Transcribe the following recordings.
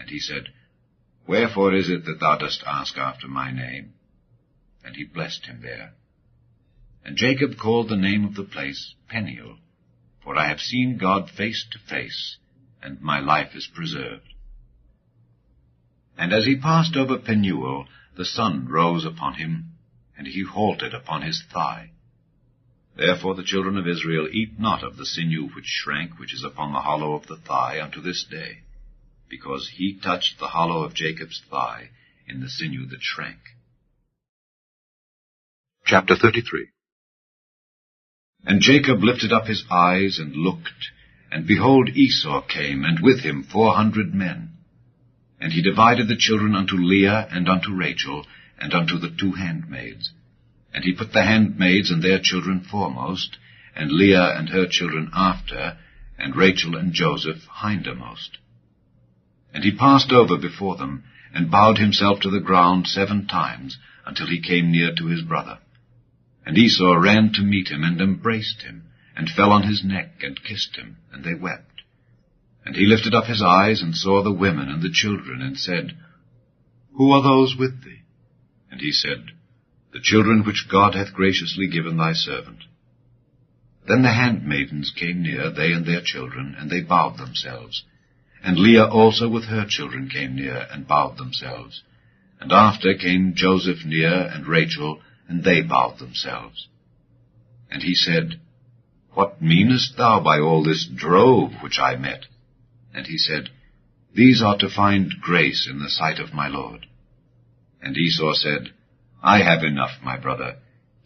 And he said, Wherefore is it that thou dost ask after my name? And he blessed him there. And Jacob called the name of the place Peniel, for I have seen God face to face, and my life is preserved. And as he passed over Penuel, the sun rose upon him, and he halted upon his thigh. Therefore the children of Israel eat not of the sinew which shrank, which is upon the hollow of the thigh, unto this day, because he touched the hollow of Jacob's thigh in the sinew that shrank. Chapter 33. And Jacob lifted up his eyes and looked, and behold, Esau came, and with him 400 men. And he divided the children unto Leah and unto Rachel, and unto the 2 handmaids. And he put the handmaids and their children foremost, and Leah and her children after, and Rachel and Joseph hindermost. And he passed over before them, and bowed himself to the ground 7 times, until he came near to his brother. And Esau ran to meet him, and embraced him, and fell on his neck, and kissed him, and they wept. And he lifted up his eyes, and saw the women and the children, and said, Who are those with thee? And he said, The children which God hath graciously given thy servant. Then the handmaidens came near, they and their children, and they bowed themselves. And Leah also with her children came near, and bowed themselves. And after came Joseph near, and Rachel, and they bowed themselves. And he said, What meanest thou by all this drove which I met? And he said, These are to find grace in the sight of my Lord. And Esau said, I have enough, my brother.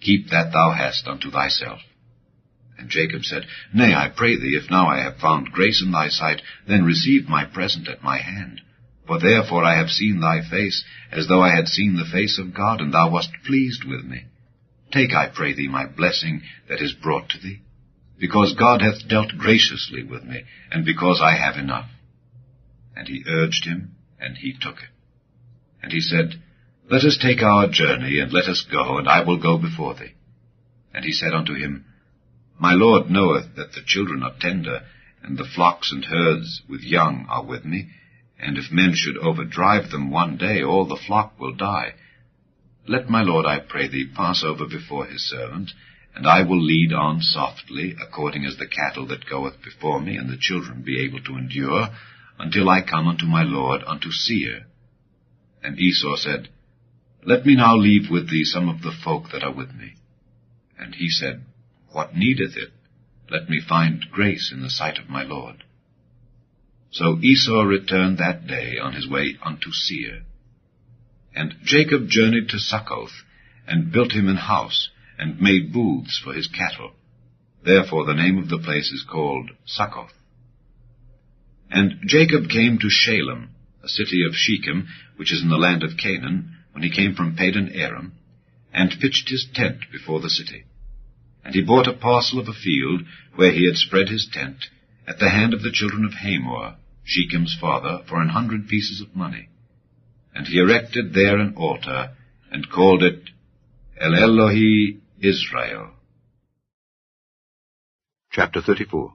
Keep that thou hast unto thyself. And Jacob said, Nay, I pray thee, if now I have found grace in thy sight, then receive my present at my hand. For therefore I have seen thy face, as though I had seen the face of God, and thou wast pleased with me. Take, I pray thee, my blessing that is brought to thee, because God hath dealt graciously with me, and because I have enough. And he urged him, and he took it. And he said, Let us take our journey, and let us go, and I will go before thee. And he said unto him, My Lord knoweth that the children are tender, and the flocks and herds with young are with me, and if men should overdrive them one day, all the flock will die. Let my Lord, I pray thee, pass over before his servant, and I will lead on softly, according as the cattle that goeth before me, and the children be able to endure, until I come unto my Lord, unto Seir. And Esau said, Let me now leave with thee some of the folk that are with me. And he said, What needeth it? Let me find grace in the sight of my Lord. So Esau returned that day on his way unto Seir. And Jacob journeyed to Succoth, and built him an house, and made booths for his cattle. Therefore the name of the place is called Succoth. And Jacob came to Shalem, a city of Shechem, which is in the land of Canaan, when he came from Padan Aram, and pitched his tent before the city. And he bought a parcel of a field, where he had spread his tent, at the hand of the children of Hamor, Shechem's father, for 100 pieces of money. And he erected there an altar, and called it El Elohi Israel. Chapter 34.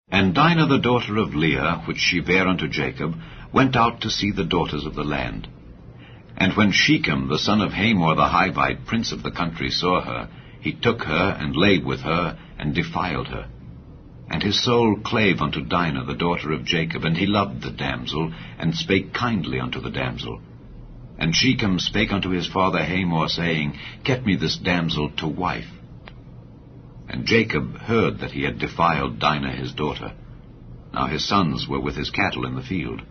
And Dinah the daughter of Leah, which she bare unto Jacob, went out to see the daughters of the land. And when Shechem the son of Hamor the Hivite, prince of the country, saw her, he took her, and lay with her, and defiled her. And his soul clave unto Dinah the daughter of Jacob, and he loved the damsel, and spake kindly unto the damsel. And Shechem spake unto his father Hamor, saying, Get me this damsel to wife. And Jacob heard that he had defiled Dinah his daughter. Now his sons were with his cattle in the field.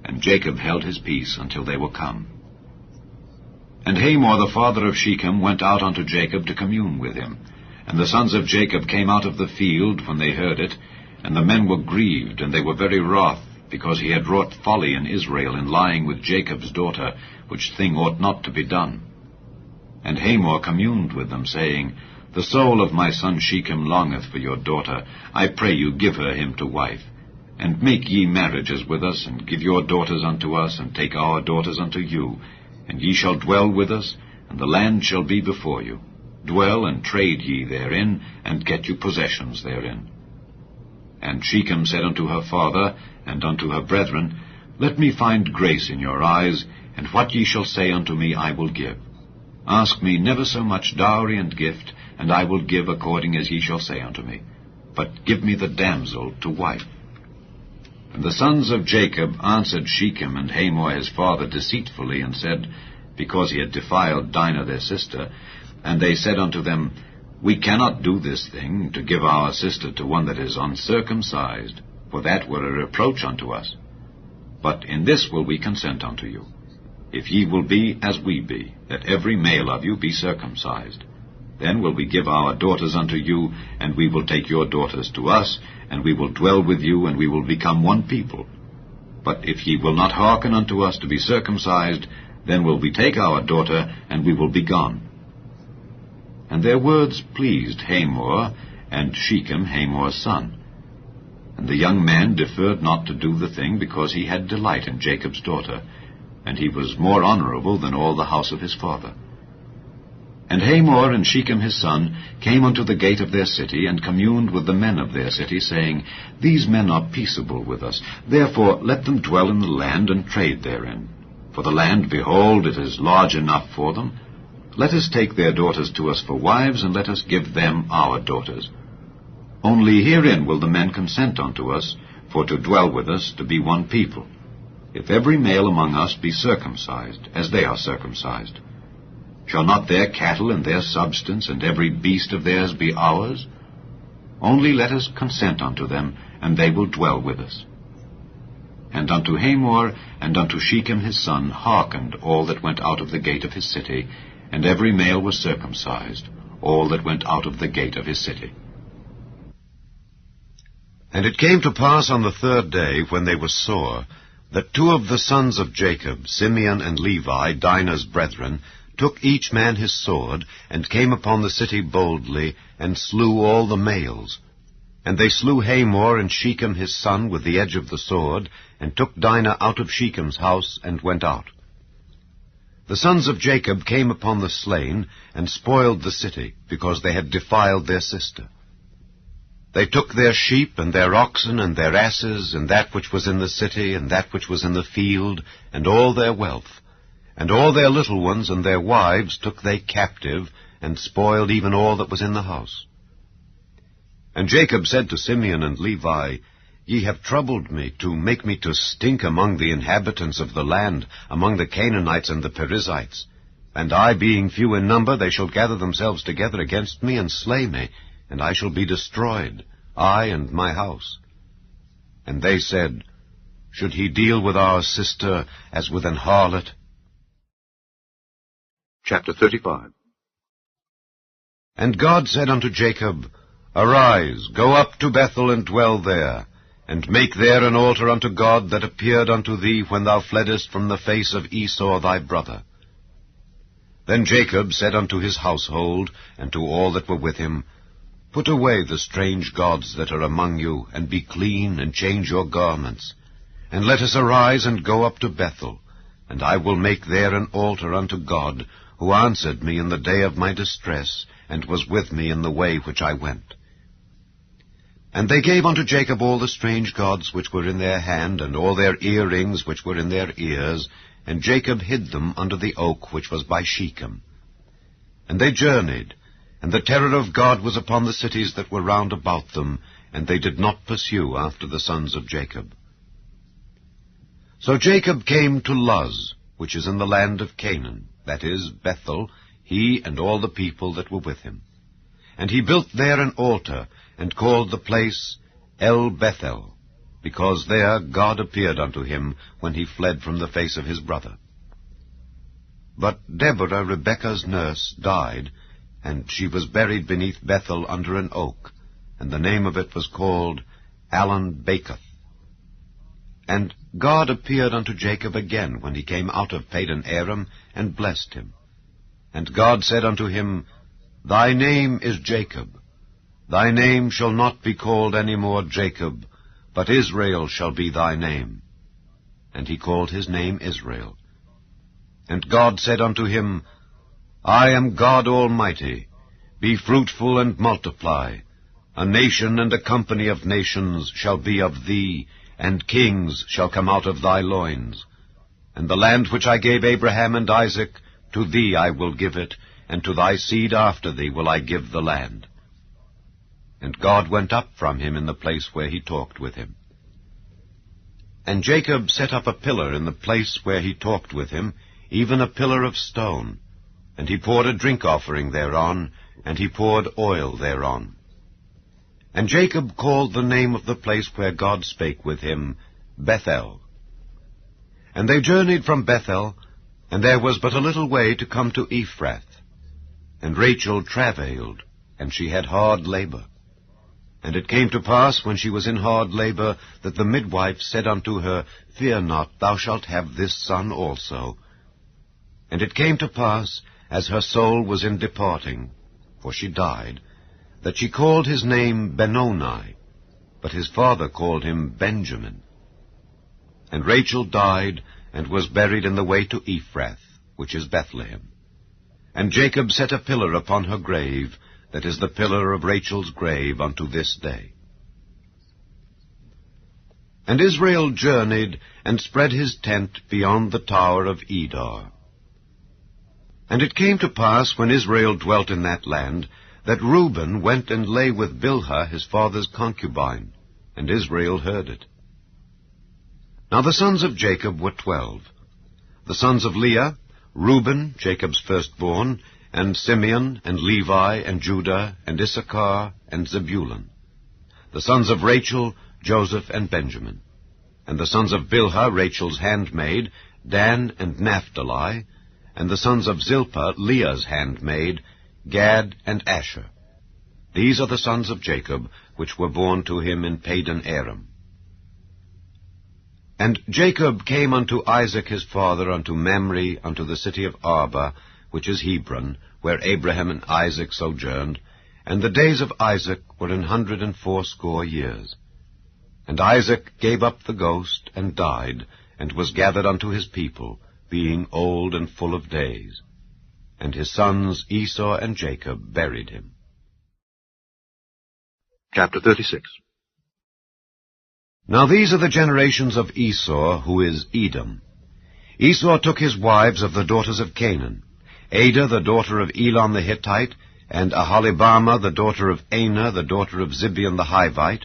And Jacob held his peace until they were come. And Hamor the father of Shechem went out unto Jacob to commune with him. And the sons of Jacob came out of the field when they heard it, and the men were grieved, and they were very wroth, because he had wrought folly in Israel in lying with Jacob's daughter, which thing ought not to be done. And Hamor communed with them, saying, The soul of my son Shechem longeth for your daughter. I pray you give her him to wife. And make ye marriages with us, and give your daughters unto us, and take our daughters unto you. And ye shall dwell with us, and the land shall be before you. Dwell and trade ye therein, and get you possessions therein. And Shechem said unto her father, and unto her brethren, Let me find grace in your eyes, and what ye shall say unto me I will give. Ask me never so much dowry and gift, and I will give according as ye shall say unto me. But give me the damsel to wife. And the sons of Jacob answered Shechem and Hamor his father deceitfully, and said, because he had defiled Dinah their sister, and they said unto them, We cannot do this thing, to give our sister to one that is uncircumcised, for that were a reproach unto us. But in this will we consent unto you, if ye will be as we be, that every male of you be circumcised. Then will we give our daughters unto you, and we will take your daughters to us, and we will dwell with you, and we will become one people. But if ye will not hearken unto us to be circumcised, then will we take our daughter, and we will be gone. And their words pleased Hamor, and Shechem Hamor's son. And the young man deferred not to do the thing, because he had delight in Jacob's daughter, and he was more honorable than all the house of his father. And Hamor and Shechem his son came unto the gate of their city, and communed with the men of their city, saying, These men are peaceable with us, therefore let them dwell in the land, and trade therein. For the land, behold, it is large enough for them. Let us take their daughters to us for wives, and let us give them our daughters. Only herein will the men consent unto us, for to dwell with us, to be one people, if every male among us be circumcised, as they are circumcised. Shall not their cattle and their substance and every beast of theirs be ours? Only let us consent unto them, and they will dwell with us. And unto Hamor and unto Shechem his son hearkened all that went out of the gate of his city, and every male was circumcised, all that went out of the gate of his city. And it came to pass on the third day, when they were sore, that two of the sons of Jacob, Simeon and Levi, Dinah's brethren, took each man his sword, and came upon the city boldly, and slew all the males. And they slew Hamor and Shechem his son with the edge of the sword, and took Dinah out of Shechem's house, and went out. The sons of Jacob came upon the slain, and spoiled the city, because they had defiled their sister. They took their sheep, and their oxen, and their asses, and that which was in the city, and that which was in the field, and all their wealth. And all their little ones and their wives took they captive, and spoiled even all that was in the house. And Jacob said to Simeon and Levi, Ye have troubled me, to make me to stink among the inhabitants of the land, among the Canaanites and the Perizzites. And I, being few in number, they shall gather themselves together against me, and slay me, and I shall be destroyed, I and my house. And they said, Should he deal with our sister as with an harlot? Chapter 35. And God said unto Jacob, Arise, go up to Bethel, and dwell there, and make there an altar unto God that appeared unto thee when thou fleddest from the face of Esau thy brother. Then Jacob said unto his household, and to all that were with him, Put away the strange gods that are among you, and be clean, and change your garments. And let us arise and go up to Bethel, and I will make there an altar unto God, who answered me in the day of my distress, and was with me in the way which I went. And they gave unto Jacob all the strange gods which were in their hand, and all their earrings which were in their ears, and Jacob hid them under the oak which was by Shechem. And they journeyed, and the terror of God was upon the cities that were round about them, and they did not pursue after the sons of Jacob. So Jacob came to Luz, which is in the land of Canaan, that is, Bethel, he and all the people that were with him. And he built there an altar, and called the place El Bethel, because there God appeared unto him when he fled from the face of his brother. But Deborah, Rebekah's nurse, died, and she was buried beneath Bethel under an oak, and the name of it was called Allon-Bacuth. And God appeared unto Jacob again when he came out of Padan Aram, and blessed him. And God said unto him, Thy name is Jacob. Thy name shall not be called any more Jacob, but Israel shall be thy name. And he called his name Israel. And God said unto him, I am God Almighty. Be fruitful and multiply. A nation and a company of nations shall be of thee, and kings shall come out of thy loins. And the land which I gave Abraham and Isaac, to thee I will give it, and to thy seed after thee will I give the land. And God went up from him in the place where he talked with him. And Jacob set up a pillar in the place where he talked with him, even a pillar of stone. And he poured a drink offering thereon, and he poured oil thereon. And Jacob called the name of the place where God spake with him, Bethel. And they journeyed from Bethel, and there was but a little way to come to Ephrath. And Rachel travailed, and she had hard labor. And it came to pass, when she was in hard labor, that the midwife said unto her, Fear not, thou shalt have this son also. And it came to pass, as her soul was in departing, for she died, that she called his name Benoni, but his father called him Benjamin. And Rachel died, and was buried in the way to Ephrath, which is Bethlehem. And Jacob set a pillar upon her grave, that is the pillar of Rachel's grave unto this day. And Israel journeyed, and spread his tent beyond the tower of Edar. And it came to pass, when Israel dwelt in that land, that Reuben went and lay with Bilhah his father's concubine, and Israel heard it. Now the sons of Jacob were 12. The sons of Leah, Reuben, Jacob's firstborn, and Simeon, and Levi, and Judah, and Issachar, and Zebulun. The sons of Rachel, Joseph, and Benjamin. And the sons of Bilhah, Rachel's handmaid, Dan and Naphtali. And the sons of Zilpah, Leah's handmaid, Gad and Asher. These are the sons of Jacob, which were born to him in Padan Aram. And Jacob came unto Isaac his father, unto Mamre, unto the city of Arba, which is Hebron, where Abraham and Isaac sojourned, and the days of Isaac were 180 years. And Isaac gave up the ghost, and died, and was gathered unto his people, being old and full of days. And his sons Esau and Jacob buried him. Chapter 36. Now these are the generations of Esau, who is Edom. Esau took his wives of the daughters of Canaan, Ada the daughter of Elon the Hittite, and Aholibamah the daughter of Anah the daughter of Zibeon the Hivite,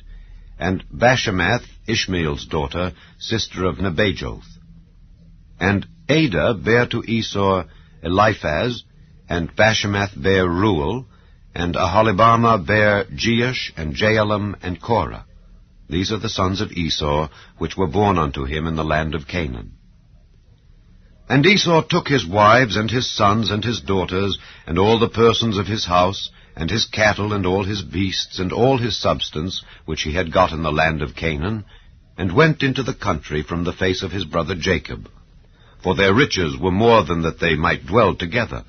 and Bashemath, Ishmael's daughter, sister of Nebajoth. And Ada bare to Esau Eliphaz, and Bashemath bare Reuel, and Aholibamah bare Jeush, and Jaalam, and Korah. These are the sons of Esau, which were born unto him in the land of Canaan. And Esau took his wives, and his sons, and his daughters, and all the persons of his house, and his cattle, and all his beasts, and all his substance, which he had got in the land of Canaan, and went into the country from the face of his brother Jacob. For their riches were more than that they might dwell together,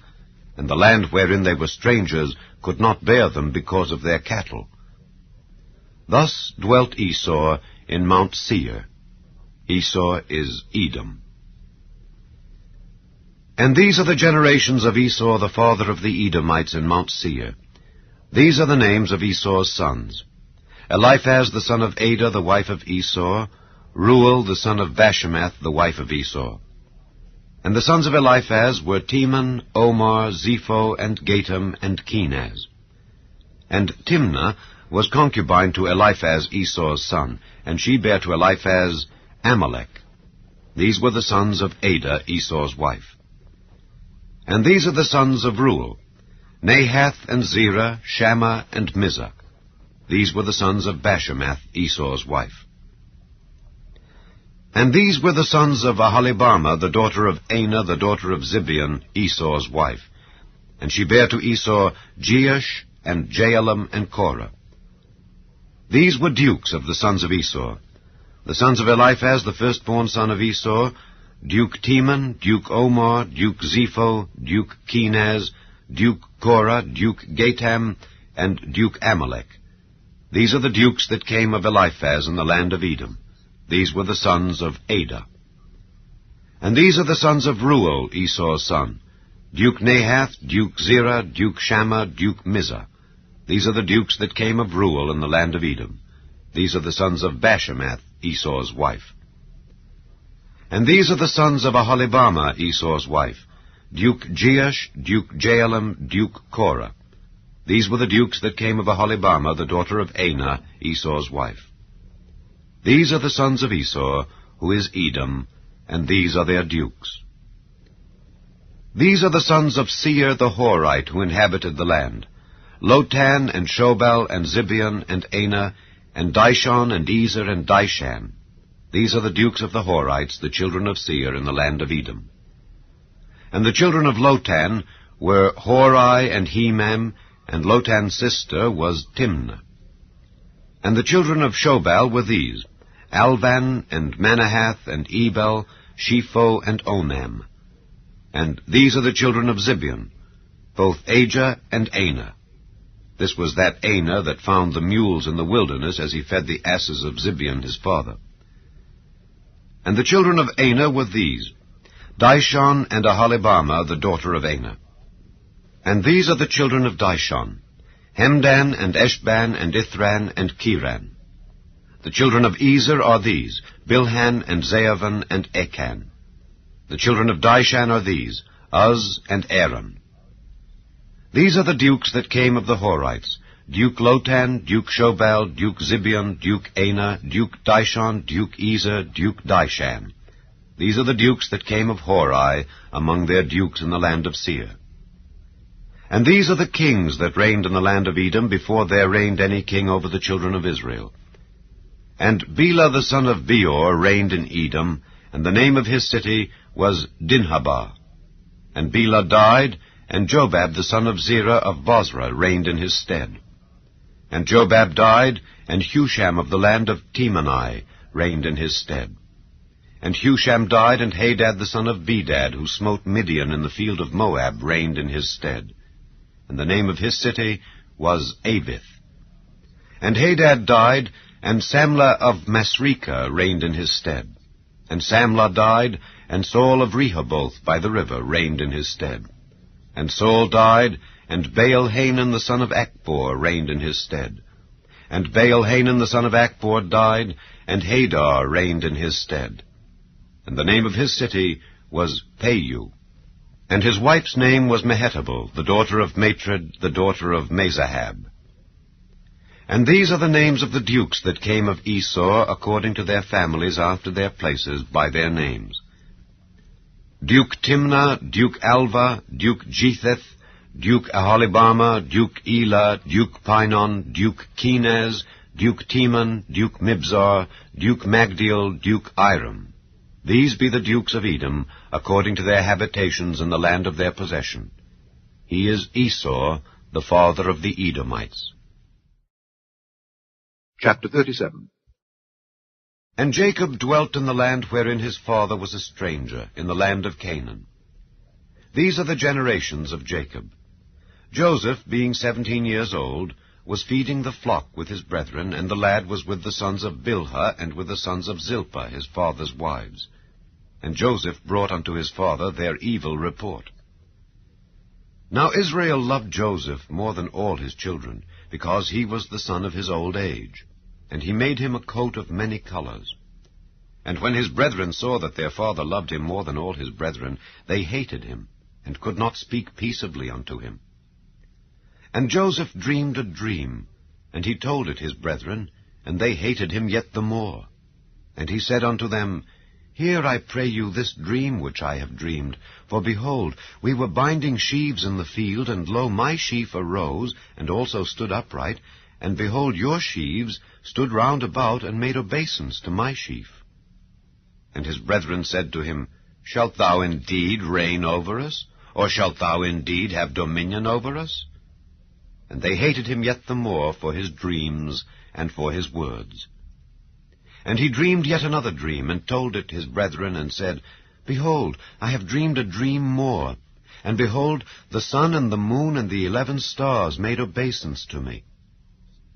and the land wherein they were strangers could not bear them because of their cattle. Thus dwelt Esau in Mount Seir. Esau is Edom. And these are the generations of Esau, the father of the Edomites in Mount Seir. These are the names of Esau's sons: Eliphaz the son of Ada, the wife of Esau; Reuel the son of Bashemath, the wife of Esau. And the sons of Eliphaz were Teman, Omar, Zepho, and Gatam, and Kenaz. And Timnah was concubine to Eliphaz, Esau's son, and she bare to Eliphaz Amalek. These were the sons of Ada, Esau's wife. And these are the sons of Reuel: Nahath, and Zerah, Shammah, and Mizah. These were the sons of Bashemath, Esau's wife. And these were the sons of Aholibamah, the daughter of Anah, the daughter of Zibeon, Esau's wife. And she bare to Esau Jeush, and Jaalam, and Korah. These were dukes of the sons of Esau. The sons of Eliphaz, the firstborn son of Esau: Duke Teman, Duke Omar, Duke Zepho, Duke Kenaz, Duke Korah, Duke Gatam, and Duke Amalek. These are the dukes that came of Eliphaz in the land of Edom. These were the sons of Ada. And these are the sons of Reuel, Esau's son: Duke Nahath, Duke Zerah, Duke Shammah, Duke Mizah. These are the dukes that came of Reuel in the land of Edom. These are the sons of Bashemath, Esau's wife. And these are the sons of Aholibamah, Esau's wife, Duke Jeush, Duke Jaalam, Duke Korah. These were the dukes that came of Aholibamah, the daughter of Anah, Esau's wife. These are the sons of Esau, who is Edom, and these are their dukes. These are the sons of Seir the Horite, who inhabited the land, Lotan, and Shobal, and Zibeon, and Anah, and Dishon, and Ezer, and Dishan. These are the dukes of the Horites, the children of Seir, in the land of Edom. And the children of Lotan were Hori and Hemam, and Lotan's sister was Timnah. And the children of Shobal were these, Alvan, and Manahath, and Ebal, Shepho, and Onam. And these are the children of Zibeon, both Ajah and Anah. This was that Anah that found the mules in the wilderness as he fed the asses of Zibeon his father. And the children of Anah were these, Dishon and Aholibamah, the daughter of Anah. And these are the children of Dishon, Hemdan, and Eshban, and Ithran, and Kiran. The children of Ezer are these, Bilhan, and Zaavan, and Achan. The children of Dishan are these, Uz, and Aaron. These are the dukes that came of the Horites, Duke Lotan, Duke Shobal, Duke Zibeon, Duke Anah, Duke Dishon, Duke Ezer, Duke Dishan. These are the dukes that came of Hori, among their dukes in the land of Seir. And these are the kings that reigned in the land of Edom before there reigned any king over the children of Israel. And Bela the son of Beor reigned in Edom, and the name of his city was Dinhabah. And Bela died, and Jobab the son of Zerah of Bozrah reigned in his stead. And Jobab died, and Husham of the land of Temani reigned in his stead. And Husham died, and Hadad the son of Bedad, who smote Midian in the field of Moab, reigned in his stead. And the name of his city was Avith. And Hadad died, and Samlah of Masrekah reigned in his stead. And Samlah died, and Saul of Rehoboth by the river reigned in his stead. And Saul died, and Baal-Hanan the son of Achbor reigned in his stead. And Baal-Hanan the son of Achbor died, and Hadar reigned in his stead. And the name of his city was Payu. And his wife's name was Mehetabel, the daughter of Matred, the daughter of Mezahab. And these are the names of the dukes that came of Esau, according to their families after their places, by their names. Duke Timnah, Duke Alva, Duke Jetheth, Duke Aholibamah, Duke Elah, Duke Pinon, Duke Kenaz, Duke Teman, Duke Mibzar, Duke Magdiel, Duke Iram. These be the dukes of Edom, according to their habitations in the land of their possession. He is Esau, the father of the Edomites. Chapter 37. And Jacob dwelt in the land wherein his father was a stranger, in the land of Canaan. These are the generations of Jacob. Joseph, being 17 years old, was feeding the flock with his brethren, and the lad was with the sons of Bilhah, and with the sons of Zilpah, his father's wives. And Joseph brought unto his father their evil report. Now Israel loved Joseph more than all his children, because he was the son of his old age. And he made him a coat of many colors. And when his brethren saw that their father loved him more than all his brethren, they hated him, and could not speak peaceably unto him. And Joseph dreamed a dream, and he told it his brethren, and they hated him yet the more. And he said unto them, Hear, I pray you, this dream which I have dreamed. For behold, we were binding sheaves in the field, and lo, my sheaf arose, and also stood upright, and behold, your sheaves stood round about, and made obeisance to my sheaf. And his brethren said to him, Shalt thou indeed reign over us? Or shalt thou indeed have dominion over us? And they hated him yet the more for his dreams and for his words. And he dreamed yet another dream, and told it his brethren, and said, Behold, I have dreamed a dream more. And behold, the sun and the moon and the 11 stars made obeisance to me.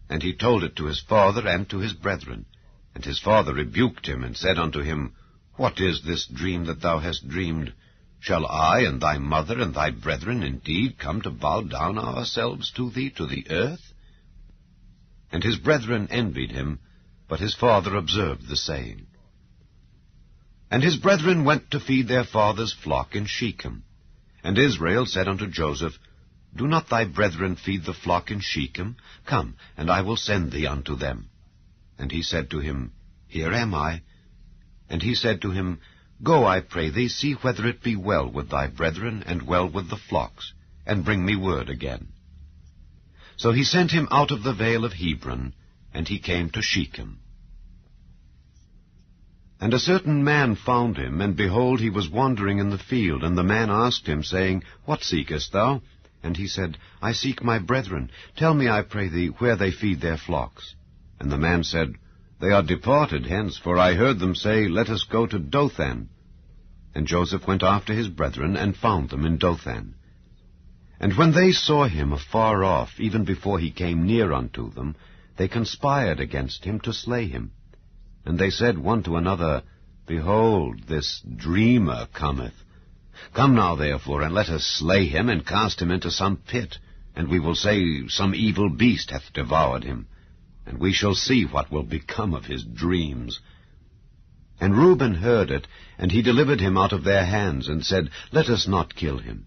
And he told it to his father and to his brethren. And his father rebuked him, and said unto him, What is this dream that thou hast dreamed? Shall I and thy mother and thy brethren indeed come to bow down ourselves to thee to the earth? And his brethren envied him, but his father observed the saying. And his brethren went to feed their father's flock in Shechem. And Israel said unto Joseph, Do not thy brethren feed the flock in Shechem? Come, and I will send thee unto them. And he said to him, Here am I. And he said to him, Go, I pray thee, see whether it be well with thy brethren, and well with the flocks, and bring me word again. So he sent him out of the vale of Hebron, and he came to Shechem. And a certain man found him, and behold, he was wandering in the field. And the man asked him, saying, What seekest thou? And he said, I seek my brethren. Tell me, I pray thee, where they feed their flocks. And the man said, They are departed hence, for I heard them say, Let us go to Dothan. And Joseph went after his brethren, and found them in Dothan. And when they saw him afar off, even before he came near unto them, they conspired against him to slay him. And they said one to another, Behold, this dreamer cometh. Come now, therefore, and let us slay him, and cast him into some pit, and we will say, Some evil beast hath devoured him, and we shall see what will become of his dreams. And Reuben heard it, and he delivered him out of their hands, and said, Let us not kill him.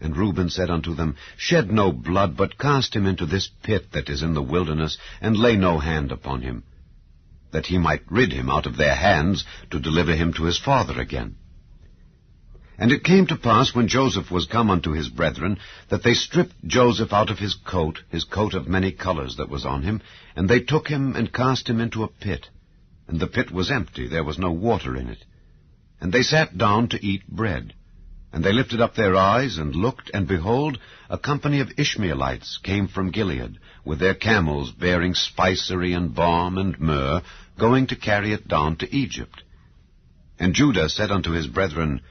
And Reuben said unto them, Shed no blood, but cast him into this pit that is in the wilderness, and lay no hand upon him, that he might rid him out of their hands, to deliver him to his father again. And it came to pass, when Joseph was come unto his brethren, that they stripped Joseph out of his coat of many colors that was on him, and they took him and cast him into a pit. And the pit was empty, there was no water in it. And they sat down to eat bread. And they lifted up their eyes, and looked, and behold, a company of Ishmaelites came from Gilead, with their camels bearing spicery and balm and myrrh, going to carry it down to Egypt. And Judah said unto his brethren,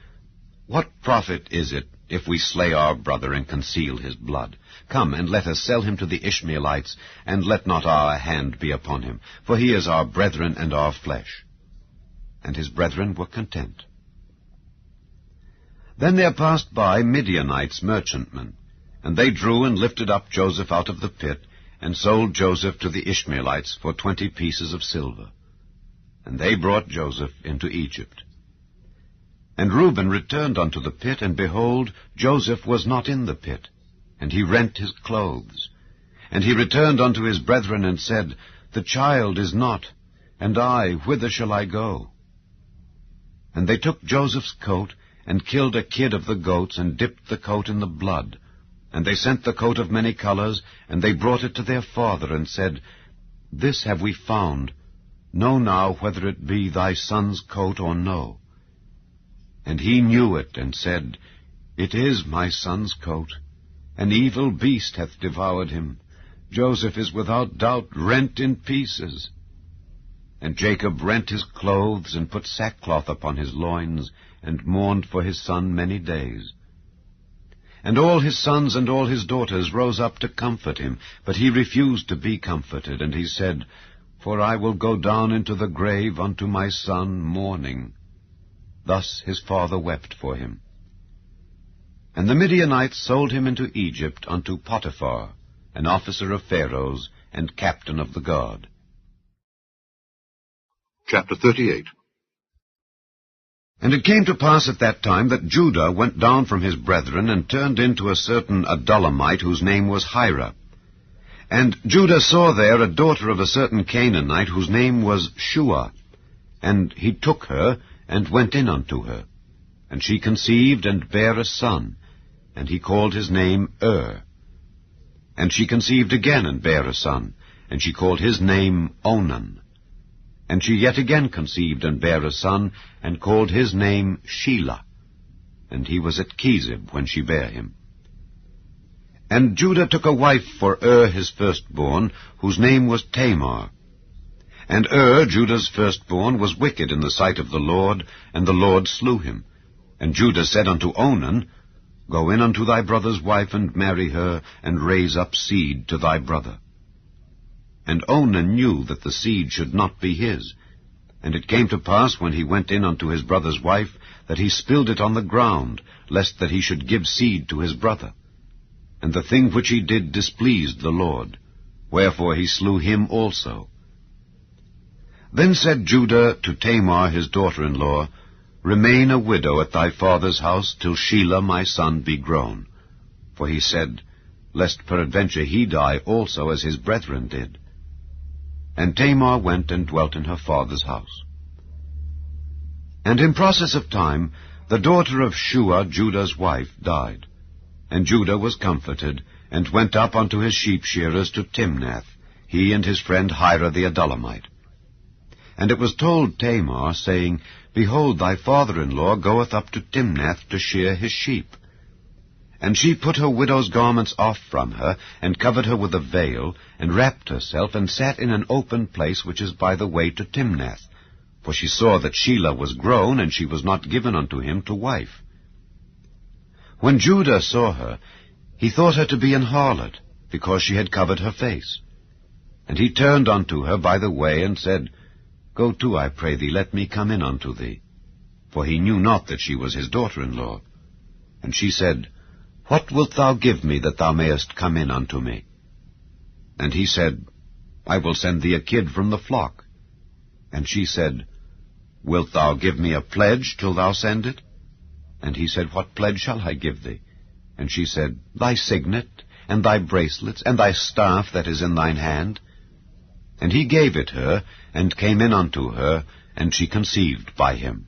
What profit is it, if we slay our brother and conceal his blood? Come, and let us sell him to the Ishmaelites, and let not our hand be upon him, for he is our brethren and our flesh. And his brethren were content. Then there passed by Midianites merchantmen, and they drew and lifted up Joseph out of the pit, and sold Joseph to the Ishmaelites for 20 pieces of silver. And they brought Joseph into Egypt. And Reuben returned unto the pit, and behold, Joseph was not in the pit, and he rent his clothes. And he returned unto his brethren, and said, The child is not, and I, whither shall I go? And they took Joseph's coat, and killed a kid of the goats, and dipped the coat in the blood. And they sent the coat of many colors, and they brought it to their father, and said, This have we found. Know now whether it be thy son's coat or no. And he knew it, and said, It is my son's coat. An evil beast hath devoured him. Joseph is without doubt rent in pieces. And Jacob rent his clothes, and put sackcloth upon his loins, and mourned for his son many days. And all his sons and all his daughters rose up to comfort him, but he refused to be comforted, and he said, For I will go down into the grave unto my son mourning. Thus his father wept for him. And the Midianites sold him into Egypt unto Potiphar, an officer of Pharaoh's, and captain of the guard. Chapter 38. And it came to pass at that time that Judah went down from his brethren, and turned into a certain Adullamite, whose name was Hira. And Judah saw there a daughter of a certain Canaanite, whose name was Shua. And he took her, and went in unto her. And she conceived, and bare a son, and he called his name And she conceived again, and bare a son, and she called his name Onan. And she yet again conceived, and bare a son, and called his name Shelah. And he was at Chezib when she bare him. And Judah took a wife for his firstborn, whose name was Tamar. And Judah's firstborn, was wicked in the sight of the Lord, and the Lord slew him. And Judah said unto Onan, Go in unto thy brother's wife, and marry her, and raise up seed to thy brother. And Onan knew that the seed should not be his. And it came to pass, when he went in unto his brother's wife, that he spilled it on the ground, lest that he should give seed to his brother. And the thing which he did displeased the Lord, wherefore he slew him also. Then said Judah to Tamar his daughter-in-law, Remain a widow at thy father's house till Shelah my son be grown. For he said, Lest peradventure he die also as his brethren did. And Tamar went and dwelt in her father's house. And in process of time, the daughter of Shua, Judah's wife, died. And Judah was comforted, and went up unto his sheep-shearers to Timnath, he and his friend Hira the Adullamite. And it was told Tamar, saying, Behold, thy father-in-law goeth up to Timnath to shear his sheep. And she put her widow's garments off from her, and covered her with a veil, and wrapped herself, and sat in an open place which is by the way to Timnath. For she saw that Shelah was grown, and she was not given unto him to wife. When Judah saw her, he thought her to be an harlot, because she had covered her face. And he turned unto her by the way, and said, Go to, I pray thee, let me come in unto thee. For he knew not that she was his daughter-in-law. And she said, What wilt thou give me, that thou mayest come in unto me? And he said, I will send thee a kid from the flock. And she said, Wilt thou give me a pledge till thou send it? And he said, What pledge shall I give thee? And she said, Thy signet, and thy bracelets, and thy staff that is in thine hand. And he gave it her, and came in unto her, and she conceived by him.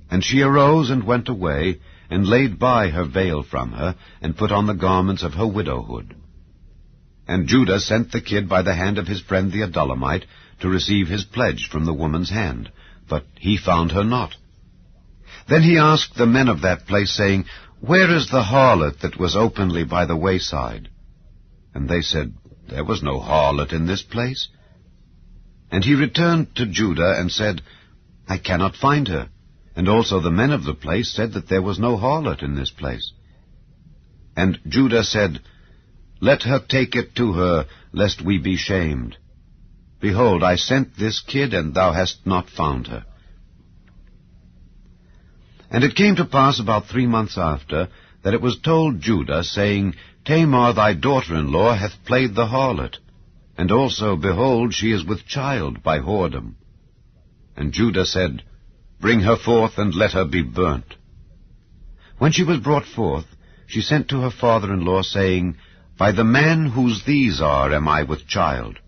And she arose and went away, and laid by her veil from her, and put on the garments of her widowhood. And Judah sent the kid by the hand of his friend the Adullamite, to receive his pledge from the woman's hand, but he found her not. Then he asked the men of that place, saying, Where is the harlot that was openly by the wayside? And they said, There was no harlot in this place. And he returned to Judah, and said, I cannot find her. And also the men of the place said that there was no harlot in this place. And Judah said, Let her take it to her, lest we be shamed. Behold, I sent this kid, and thou hast not found her. And it came to pass about 3 months after, that it was told Judah, saying, Tamar thy daughter-in-law hath played the harlot, and also, behold, she is with child by whoredom. And Judah said, Bring her forth, and let her be burnt. When she was brought forth, she sent to her father-in-law, saying, By the man whose these are am I with child.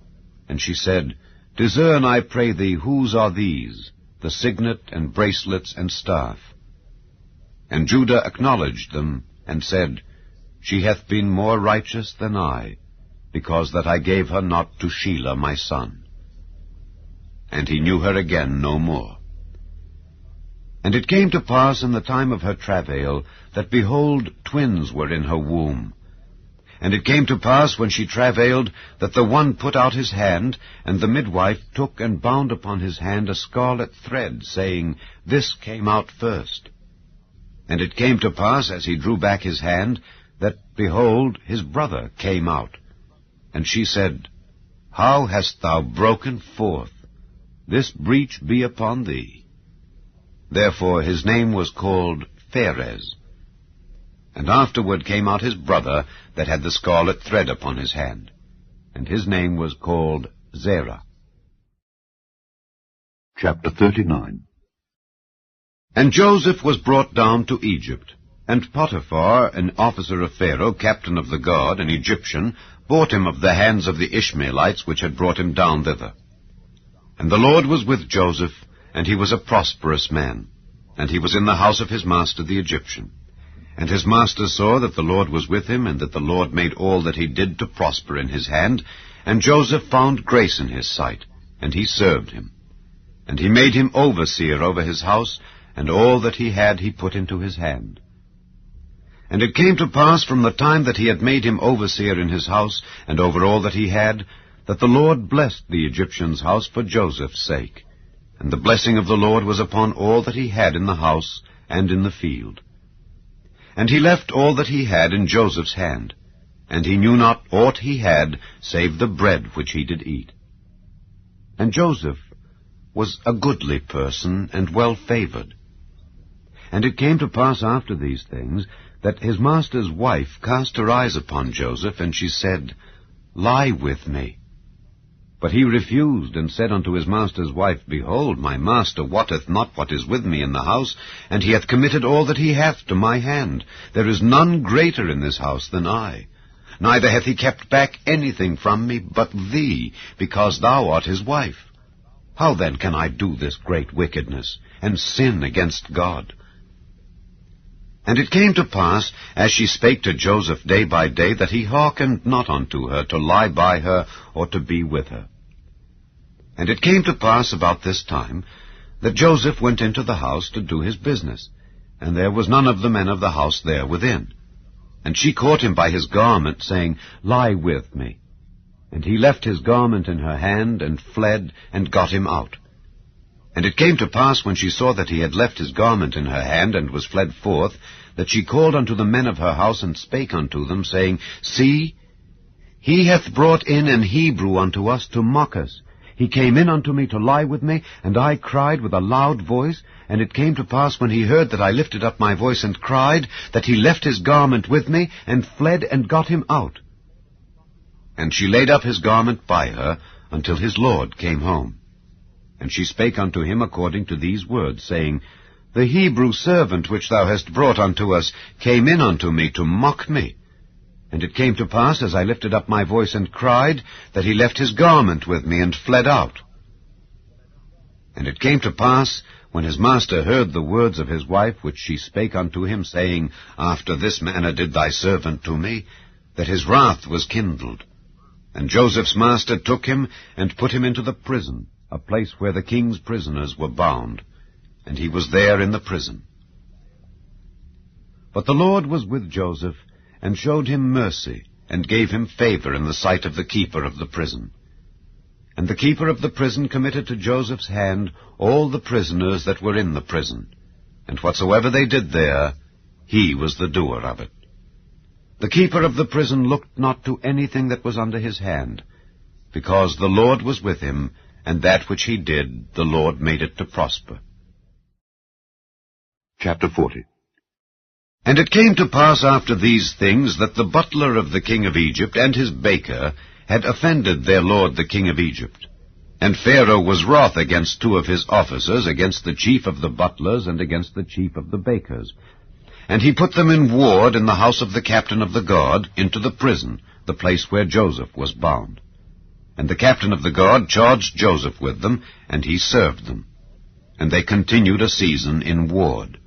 And she said, Discern, I pray thee, whose are these, the signet and bracelets and staff? And Judah acknowledged them, and said, She hath been more righteous than I, because that I gave her not to Shelah my son. And he knew her again no more. And it came to pass in the time of her travail, that, behold, twins were in her womb. And it came to pass, when she travailed, that the one put out his hand, and the midwife took and bound upon his hand a scarlet thread, saying, This came out first. And it came to pass, as he drew back his hand, that, behold, his brother came out. And she said, How hast thou broken forth? This breach be upon thee. Therefore his name was called Pharez. And afterward came out his brother, that had the scarlet thread upon his hand, and his name was called Zerah. Chapter 39. And Joseph was brought down to Egypt, and Potiphar, an officer of Pharaoh, captain of the guard, an Egyptian, bought him of the hands of the Ishmaelites which had brought him down thither. And the Lord was with Joseph, and he was a prosperous man, and he was in the house of his master the Egyptian. And his master saw that the Lord was with him, and that the Lord made all that he did to prosper in his hand. And Joseph found grace in his sight, and he served him. And he made him overseer over his house, and all that he had he put into his hand. And it came to pass from the time that he had made him overseer in his house, and over all that he had, that the Lord blessed the Egyptian's house for Joseph's sake. And the blessing of the Lord was upon all that he had in the house and in the field. And he left all that he had in Joseph's hand, and he knew not aught he had, save the bread which he did eat. And Joseph was a goodly person, and well-favored. And it came to pass after these things, that his master's wife cast her eyes upon Joseph, and she said, Lie with me. But he refused, and said unto his master's wife, Behold, my master wotteth not what is with me in the house, and he hath committed all that he hath to my hand. There is none greater in this house than I. Neither hath he kept back anything from me but thee, because thou art his wife. How then can I do this great wickedness, and sin against God? And it came to pass, as she spake to Joseph day by day, that he hearkened not unto her, to lie by her, or to be with her. And it came to pass about this time, that Joseph went into the house to do his business, and there was none of the men of the house there within. And she caught him by his garment, saying, Lie with me. And he left his garment in her hand, and fled, and got him out. And it came to pass, when she saw that he had left his garment in her hand, and was fled forth, that she called unto the men of her house, and spake unto them, saying, See, he hath brought in an Hebrew unto us to mock us. He came in unto me to lie with me, and I cried with a loud voice. And it came to pass, when he heard that I lifted up my voice and cried, that he left his garment with me, and fled, and got him out. And she laid up his garment by her, until his lord came home. And she spake unto him according to these words, saying, The Hebrew servant which thou hast brought unto us came in unto me to mock me. And it came to pass, as I lifted up my voice and cried, that he left his garment with me, and fled out. And it came to pass, when his master heard the words of his wife, which she spake unto him, saying, After this manner did thy servant to me, that his wrath was kindled. And Joseph's master took him, and put him into the prison, a place where the king's prisoners were bound, and he was there in the prison. But the Lord was with Joseph, and showed him mercy, and gave him favor in the sight of the keeper of the prison. And the keeper of the prison committed to Joseph's hand all the prisoners that were in the prison, and whatsoever they did there, he was the doer of it. The keeper of the prison looked not to anything that was under his hand, because the Lord was with him, and that which he did, the Lord made it to prosper. Chapter 40. And it came to pass after these things, that the butler of the king of Egypt and his baker had offended their lord the king of Egypt. And Pharaoh was wroth against two of his officers, against the chief of the butlers, and against the chief of the bakers. And he put them in ward in the house of the captain of the guard, into the prison, the place where Joseph was bound. And the captain of the guard charged Joseph with them, and he served them. And they continued a season in ward.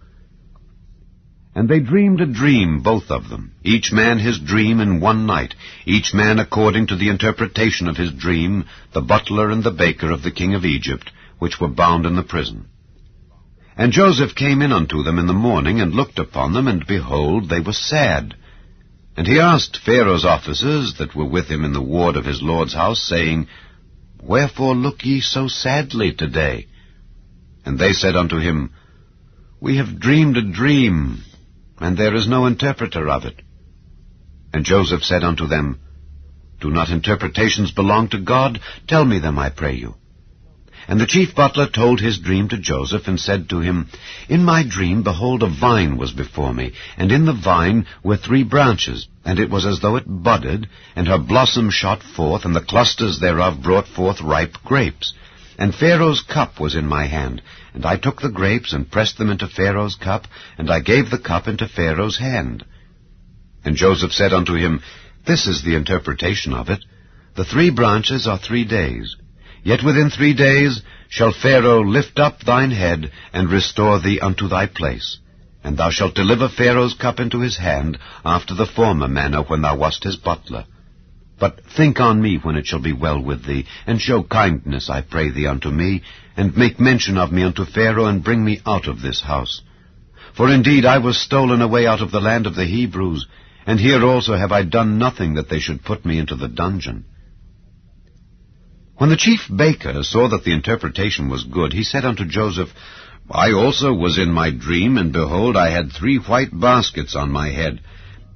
And they dreamed a dream, both of them, each man his dream in one night, each man according to the interpretation of his dream, the butler and the baker of the king of Egypt, which were bound in the prison. And Joseph came in unto them in the morning, and looked upon them, and behold, they were sad. And he asked Pharaoh's officers that were with him in the ward of his lord's house, saying, Wherefore look ye so sadly today? And they said unto him, We have dreamed a dream, and there is no interpreter of it. And Joseph said unto them, Do not interpretations belong to God? Tell me them, I pray you. And the chief butler told his dream to Joseph, and said to him, In my dream, behold, a vine was before me, and in the vine were 3 branches, and it was as though it budded, and her blossom shot forth, and the clusters thereof brought forth ripe grapes. And Pharaoh's cup was in my hand, and I took the grapes, and pressed them into Pharaoh's cup, and I gave the cup into Pharaoh's hand. And Joseph said unto him, This is the interpretation of it. The 3 branches are 3 days. Yet within 3 days shall Pharaoh lift up thine head, and restore thee unto thy place. And thou shalt deliver Pharaoh's cup into his hand, after the former manner when thou wast his butler. But think on me when it shall be well with thee, and show kindness, I pray thee, unto me, and make mention of me unto Pharaoh, and bring me out of this house. For indeed I was stolen away out of the land of the Hebrews, and here also have I done nothing that they should put me into the dungeon. When the chief baker saw that the interpretation was good, he said unto Joseph, I also was in my dream, and behold, I had 3 white baskets on my head,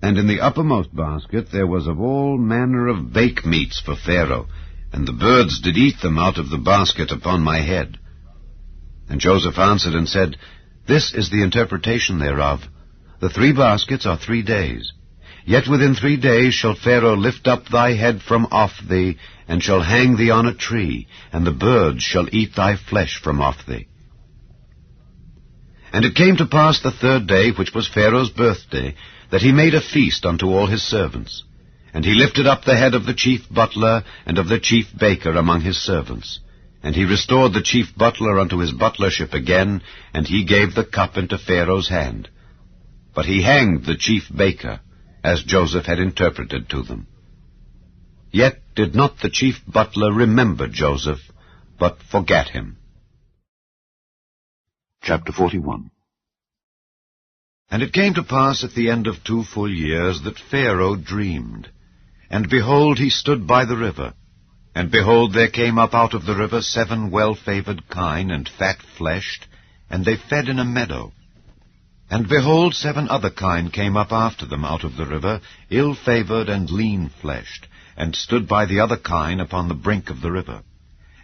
and in the uppermost basket there was of all manner of bake meats for Pharaoh, and the birds did eat them out of the basket upon my head. And Joseph answered and said, This is the interpretation thereof. The 3 baskets are 3 days. Yet within 3 days shall Pharaoh lift up thy head from off thee, and shall hang thee on a tree, and the birds shall eat thy flesh from off thee. And it came to pass the 3rd day, which was Pharaoh's birthday, that he made a feast unto all his servants. And he lifted up the head of the chief butler and of the chief baker among his servants. And he restored the chief butler unto his butlership again, and he gave the cup into Pharaoh's hand. But he hanged the chief baker, as Joseph had interpreted to them. Yet did not the chief butler remember Joseph, but forgat him. Chapter 41. And it came to pass at the end of 2 full years that Pharaoh dreamed. And behold, he stood by the river. And behold, there came up out of the river 7 well-favored kine and fat-fleshed, and they fed in a meadow. And behold, 7 other kine came up after them out of the river, ill-favored and lean-fleshed, and stood by the other kine upon the brink of the river.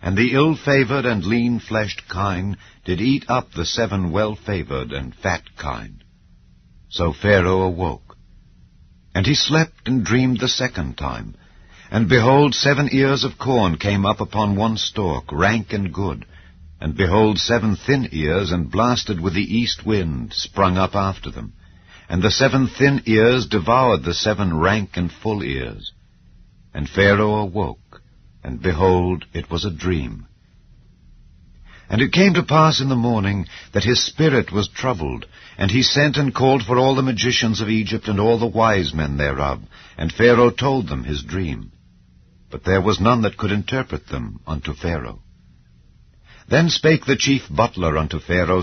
And the ill-favored and lean-fleshed kine did eat up the 7 well-favored and fat kine. So Pharaoh awoke. And he slept and dreamed the 2nd time. And behold, 7 ears of corn came up upon one stalk, rank and good. And behold, 7 thin ears, and blasted with the east wind, sprung up after them. And the 7 thin ears devoured the 7 rank and full ears. And Pharaoh awoke, and behold, it was a dream. And it came to pass in the morning that his spirit was troubled, and he sent and called for all the magicians of Egypt and all the wise men thereof, and Pharaoh told them his dream. But there was none that could interpret them unto Pharaoh. Then spake the chief butler unto Pharaoh,